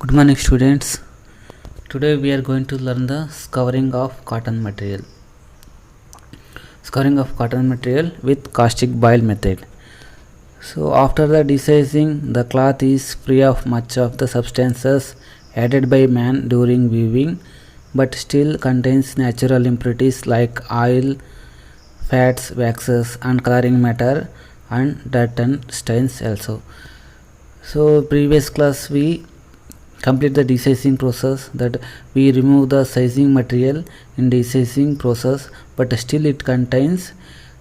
Good morning students. Today we are going to learn the scouring of cotton material. Scouring of cotton material with caustic bile method. So after the desizing, the cloth is free of much of the substances added by man during weaving, but still contains natural impurities like oil, fats, waxes and coloring matter and dirt and stains also. So previous class we complete the desizing process, that we remove the sizing material in desizing process, but still it contains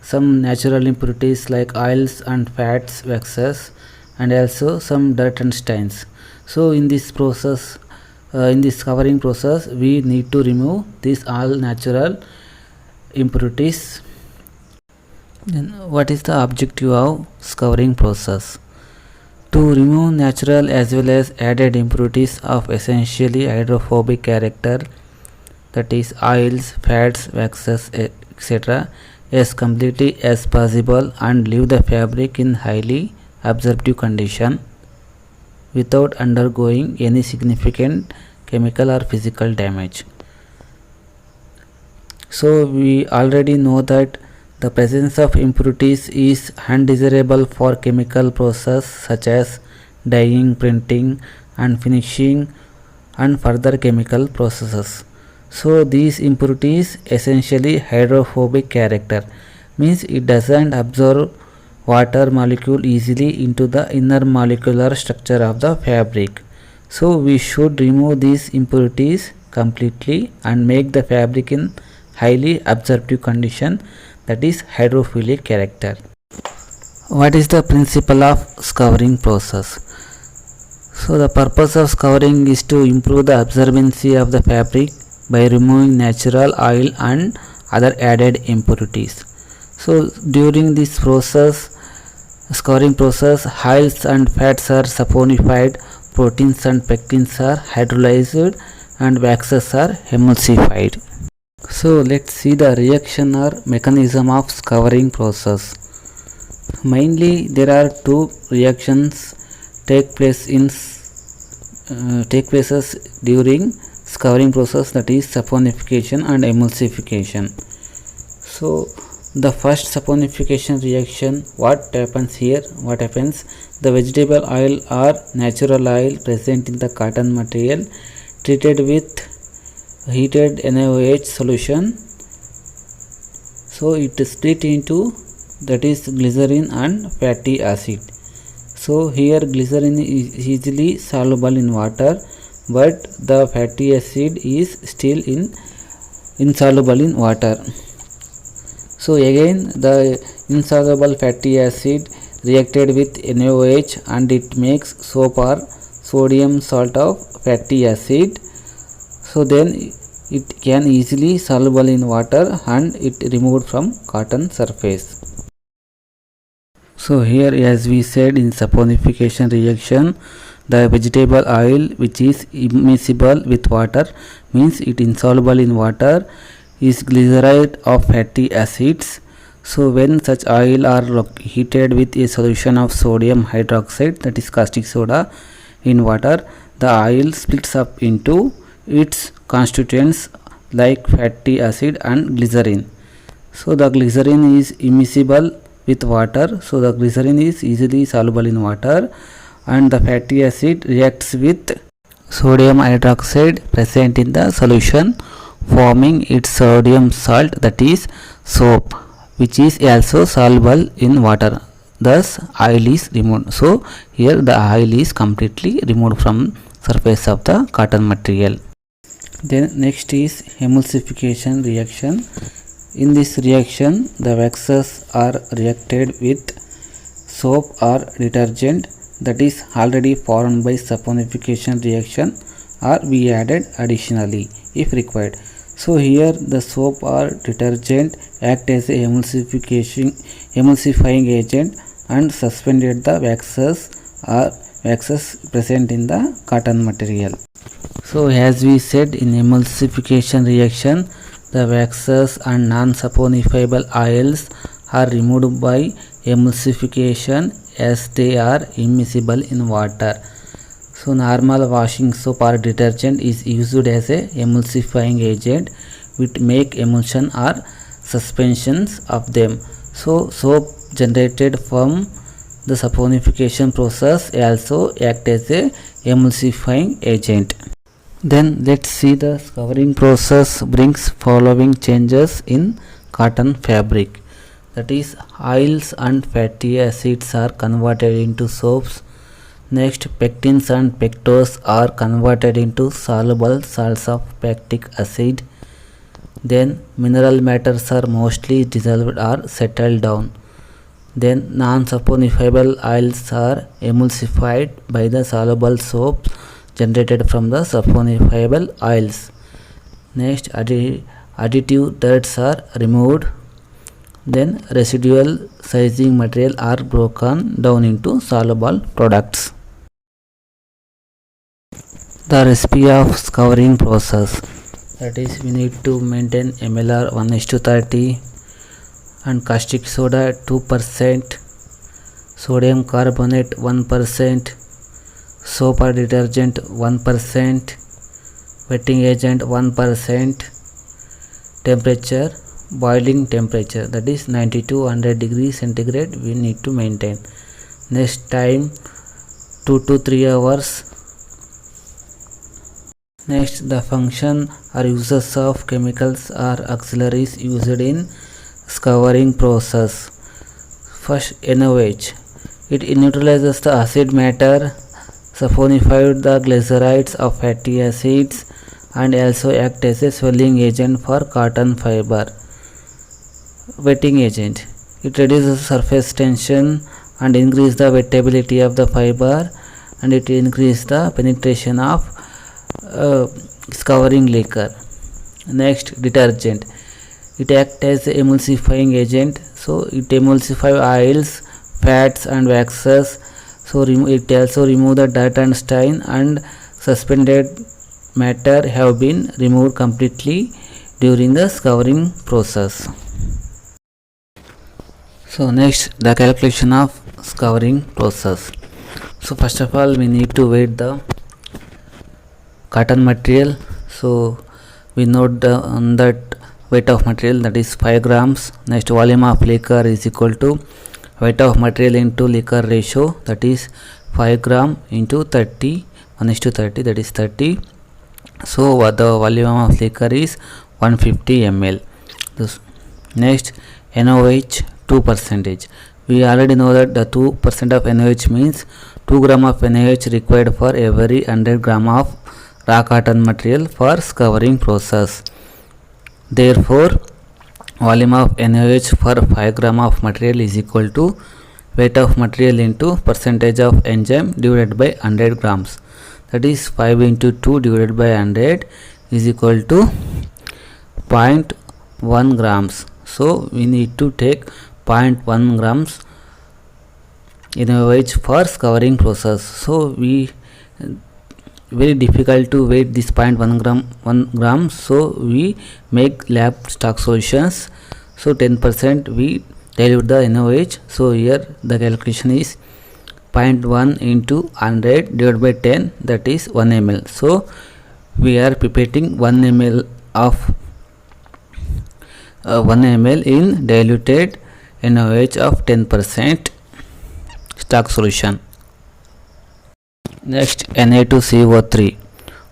some natural impurities like oils and fats, waxes and also some dirt and stains. So in this process, in this covering process, we need to remove these all natural impurities. Then what is the objective of scouring process? To remove natural as well as added impurities of essentially hydrophobic character, that is oils, fats, waxes, etc., as completely as possible and leave the fabric in highly absorptive condition without undergoing any significant chemical or physical damage. So we already know that the presence of impurities is undesirable for chemical process such as dyeing, printing and finishing and further chemical processes. So these impurities essentially hydrophobic character, means it doesn't absorb water molecule easily into the inner molecular structure of the fabric. So we should remove these impurities completely and make the fabric in highly absorptive condition, that is hydrophilic character. What is the principle of scouring process? So the purpose of scouring is to improve the absorbency of the fabric by removing natural oil and other added impurities. So during this process, scouring process, oils and fats are saponified, proteins and pectins are hydrolyzed and waxes are emulsified. So let's see the reaction or mechanism of scouring process. Mainly there are two reactions take places during scouring process, that is saponification and emulsification. So the first saponification reaction, what happens here? The vegetable oil or natural oil present in the cotton material treated with heated NaOH solution, so it is split into, that is glycerin and fatty acid. So here glycerin is easily soluble in water, but the fatty acid is still insoluble in water. So again the insoluble fatty acid reacted with NaOH and it makes soap or sodium salt of fatty acid. So then it can easily soluble in water and it removed from cotton surface. So here, as we said, in saponification reaction, the vegetable oil which is immiscible with water, means it insoluble in water, is glyceride of fatty acids. So when such oil are heated with a solution of sodium hydroxide, that is caustic soda, in water, the oil splits up into its constituents like fatty acid and glycerin. So the glycerin is immiscible with water, so the glycerin is easily soluble in water, and the fatty acid reacts with sodium hydroxide present in the solution, forming its sodium salt, that is soap, which is also soluble in water. Thus oil is removed. So here the oil is completely removed from surface of the cotton material. Then next is emulsification reaction. In this reaction, the waxes are reacted with soap or detergent that is already formed by saponification reaction, or we added additionally if required. So here the soap or detergent act as a emulsifying agent and suspended the waxes present in the cotton material. So as we said, in emulsification reaction, the waxes and non-saponifiable oils are removed by emulsification as they are immiscible in water. So normal washing soap or detergent is used as a emulsifying agent which make emulsion or suspensions of them. So soap generated from the saponification process also act as a emulsifying agent. Then let's see the scouring process brings following changes in cotton fabric. That is, oils and fatty acids are converted into soaps. Next, pectins and pectose are converted into soluble salts of pectic acid. Then mineral matters are mostly dissolved or settled down. Then non-saponifiable oils are emulsified by the soluble soaps generated from the saponifiable oils. Next, additive dirts are removed. Then residual sizing material are broken down into soluble products. The recipe of scouring process, that is, we need to maintain MLR 1:30 and caustic soda 2%, sodium carbonate 1%, soap or detergent 1%, wetting agent 1%, temperature, boiling temperature, that is 90 to 100 degrees centigrade we need to maintain. Next, time 2 to 3 hours. Next, the function or uses of chemicals or auxiliaries used in scouring process. First, NOH. It neutralizes the acid matter, saponified the glycerides of fatty acids, and also act as a swelling agent for cotton fiber. Wetting agent. It reduces surface tension and increases the wettability of the fiber, and it increases the penetration of scouring liquor. Next, detergent. It acts as an emulsifying agent, so it emulsifies oils, fats and waxes. So it also remove the dirt and stain, and suspended matter have been removed completely during the scouring process. So next, the calculation of scouring process. So first of all, we need to weight the cotton material. So we note that weight of material, that is 5 grams. Next, volume of liquor is equal to weight of material into liquor ratio, that is 5 gram into 30, 1:30, that is 30. So the volume of liquor is 150 ml. Next, NOH 2%. We already know that the 2% of NOH means 2 gram of NOH required for every 100 gram of raw cotton material for scouring process. Therefore, volume of NOH for 5 gram of material is equal to weight of material into percentage of enzyme divided by 100 grams. That is 5 into 2 divided by 100 is equal to 0.1 grams. So we need to take 0.1 grams NOH for scouring process. So we very difficult to weight this 0.1 gram, so we make lab stock solutions. So 10% we dilute the NOH. So here the calculation is 0.1 into 100 divided by 10, that is 1 ml. So we are pipetting 1 ml of 1 ml in diluted NOH of 10% stock solution. Next, Na2CO3.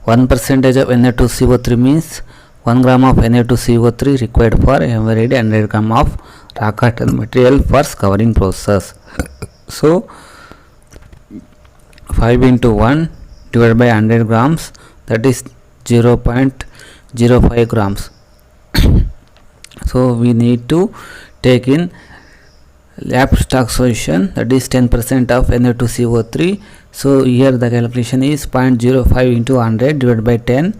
1% of Na2CO3 means 1 gram of Na2CO3 required for every 100 gram of raw cotton material for scouring process. So 5 into 1 divided by 100 grams, that is 0.05 grams. So we need to take in lab stock solution, that is 10% of Na2CO3. So here the calculation is 0.05 into 100 divided by 10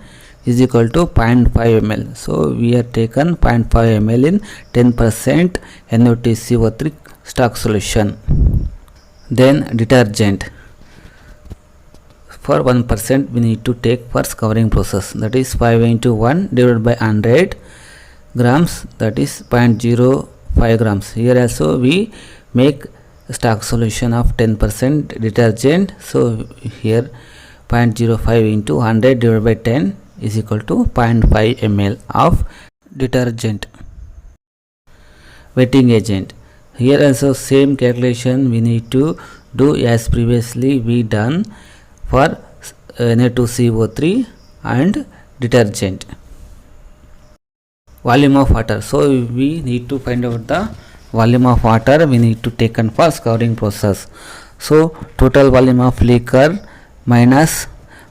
is equal to 0.5 ml. So we have taken 0.5 ml in 10% Na2CO3 stock solution. Then detergent. For 1% we need to take for scouring process, that is 5 into 1 divided by 100 grams, that is 0.05 grams. Here also we make stock solution of 10% detergent. So here 0.05 into 100 divided by 10 is equal to 0.5 ml of detergent. Wetting agent. Here also same calculation we need to do as previously we done for Na2CO3 and detergent. Volume of water. So we need to find out the volume of water we need to take on for scouring process. So total volume of liquor minus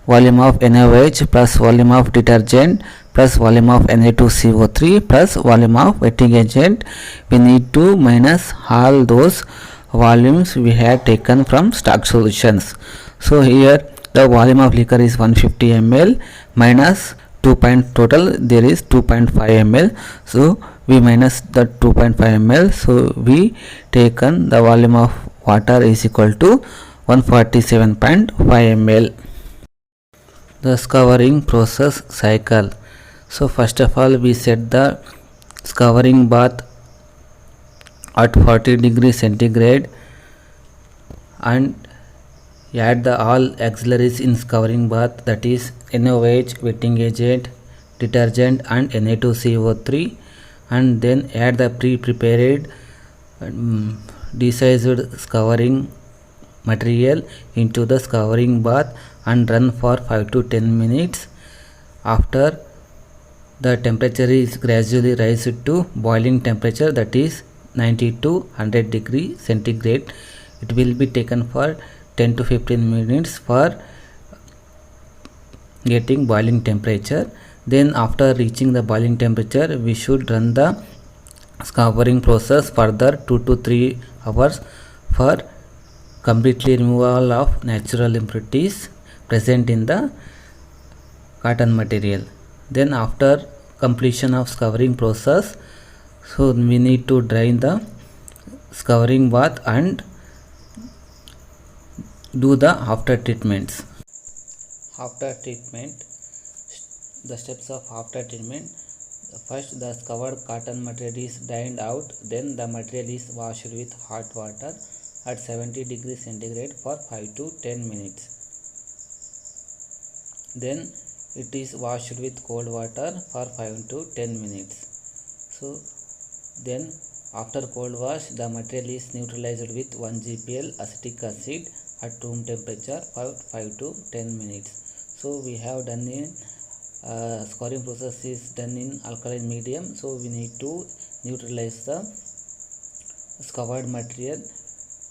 volume of NaOH plus volume of detergent plus volume of Na2CO3 plus volume of wetting agent, we need to minus all those volumes we have taken from stock solutions. So here the volume of liquor is 150 ml minus 2 total there is 2.5 ml. So we minus the 2.5 ml. So we taken the volume of water is equal to 147.5 ml. The scouring process cycle. So first of all we set the scouring bath at 40 degrees centigrade and add the all auxiliaries in scouring bath, that is NaOH, wetting agent, detergent and Na2CO3, and then add the pre-prepared desized scouring material into the scouring bath and run for 5 to 10 minutes. After the temperature is gradually raised to boiling temperature, that is 90 to 100 degree centigrade. It will be taken for 10 to 15 minutes for getting boiling temperature. Then after reaching the boiling temperature we should run the scouring process further 2 to 3 hours for completely removal of natural impurities present in the cotton material. Then after completion of scouring process, so we need to drain the scouring bath and do the after treatments. After treatment, the steps of after treatment. First the scoured cotton material is drained out, then the material is washed with hot water at 70 degrees centigrade for 5 to 10 minutes. Then it is washed with cold water for 5 to 10 minutes. So then after cold wash the material is neutralized with 1 GPL acetic acid at room temperature for 5 to 10 minutes. So we have done in scouring process is done in alkaline medium, so we need to neutralize the scoured material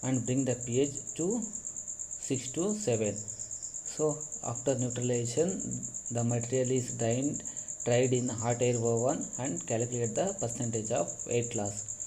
and bring the pH to 6 to 7. So after neutralization the material is dried in hot air oven and calculate the percentage of weight loss.